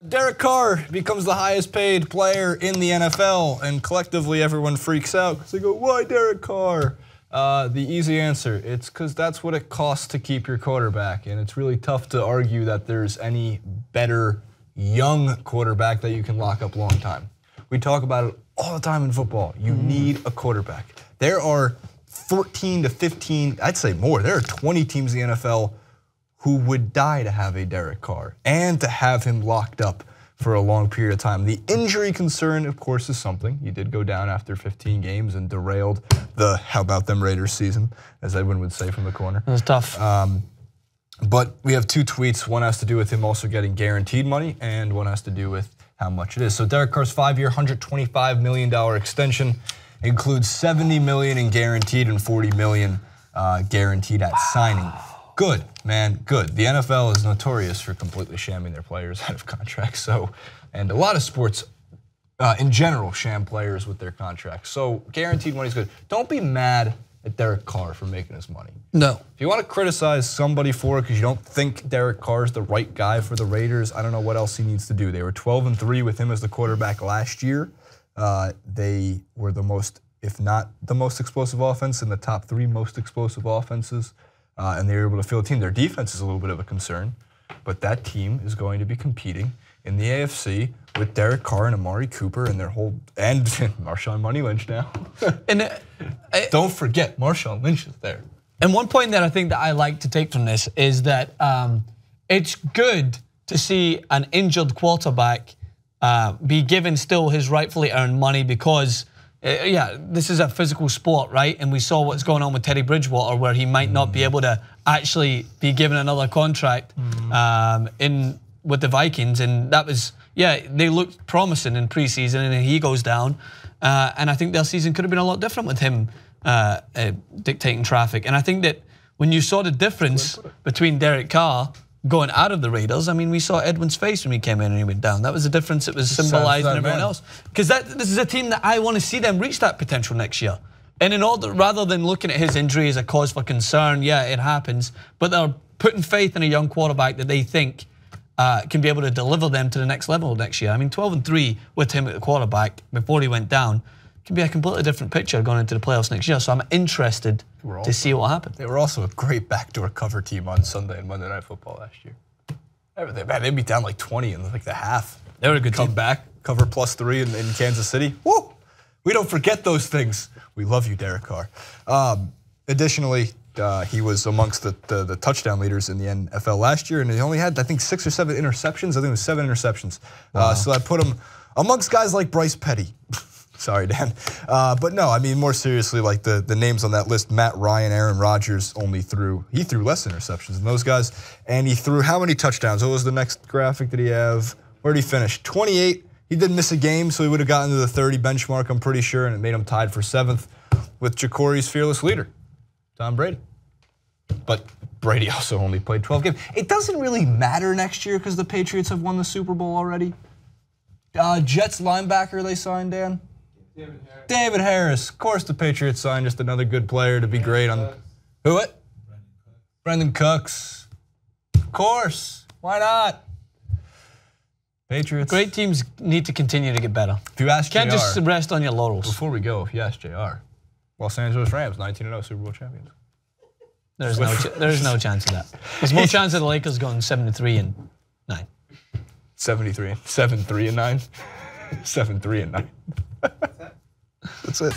Derek Carr becomes the highest paid player in the NFL, and collectively everyone freaks out because they go, why Derek Carr? The easy answer, it's because that's what it costs to keep your quarterback, and it's really tough to argue that there's any better young quarterback that you can lock up long time. We talk about it all the time in football. You need a quarterback. There are 14 to 15, I'd say more, there are 20 teams in the NFL who would die to have a Derek Carr and to have him locked up for a long period of time. The injury concern, of course, is something. He did go down after 15 games and derailed the how about them Raiders season, as Edwin would say from the corner. It was tough. But we have two tweets. One has to do with him also getting guaranteed money, and one has to do with how much it is. So Derek Carr's 5-year, $125 million extension includes $70 million in guaranteed and $40 million guaranteed at signing. Good, man, good. The NFL is notorious for completely shamming their players out of contracts. So, and a lot of sports in general sham players with their contracts. So guaranteed money is good. Don't be mad at Derek Carr for making his money. No. If you want to criticize somebody for it because you don't think Derek Carr is the right guy for the Raiders, I don't know what else he needs to do. They were 12-3 with him as the quarterback last year. They were the most, if not the most explosive offense, in the top 3 most explosive offenses. And they were able to field a team. Their defense is a little bit of a concern, but that team is going to be competing in the AFC with Derek Carr and Amari Cooper and their whole, and Marshawn Money Lynch now. And don't forget, Marshawn Lynch is there. And one point that I think that I like to take from this is that it's good to see an injured quarterback be given still his rightfully earned money because yeah, this is a physical sport, right? And we saw what's going on with Teddy Bridgewater, where he might not be able to actually be given another contract with the Vikings, and that was, yeah, they looked promising in preseason, and then he goes down, and I think their season could have been a lot different with him dictating traffic. And I think that when you saw the difference between Derek Carr going out of the Raiders, I mean, we saw Edwin's face when he came in and he went down. That was the difference. It was symbolized in everyone else. Because this is a team that I want to see them reach that potential next year. And in order, rather than looking at his injury as a cause for concern, yeah, it happens, but they're putting faith in a young quarterback that they think can be able to deliver them to the next level next year. I mean, 12-3 with him at the quarterback before he went down can be a completely different picture going into the playoffs next year. So I'm interested to see what happens. They were also a great backdoor cover team on Sunday and Monday Night Football last year. They'd be down like 20 in like the half. They were a good team. Come back, cover +3 in Kansas City. Woo! We don't forget those things. We love you, Derek Carr. Additionally, he was amongst the touchdown leaders in the NFL last year, and he only had, I think, 6 or 7 interceptions. I think it was 7 interceptions. Wow. So that put him amongst guys like Bryce Petty. Sorry, Dan. But no, I mean, more seriously, like the names on that list, Matt Ryan, Aaron Rodgers he threw less interceptions than those guys. And he threw how many touchdowns? What was the next graphic that he have? Where did he finish? 28. He did miss a game, so he would have gotten to the 30 benchmark, I'm pretty sure, and it made him tied for 7th with Jacory's fearless leader, Tom Brady. But Brady also only played 12 games. It doesn't really matter next year because the Patriots have won the Super Bowl already. Jets linebacker they signed, Dan? David Harris. Of course the Patriots signed just another good player to be great on. Who what? Brendan Cooks. Of course. Why not? Patriots. Great teams need to continue to get better. If you ask Can't JR, just rest on your laurels. Before we go, if you ask JR, Los Angeles Rams, 19-0 Super Bowl champions. There's no chance of that. There's more chance of the Lakers going 7-3 and 9. 7-3 and 9. 7-3 and 9. That's it.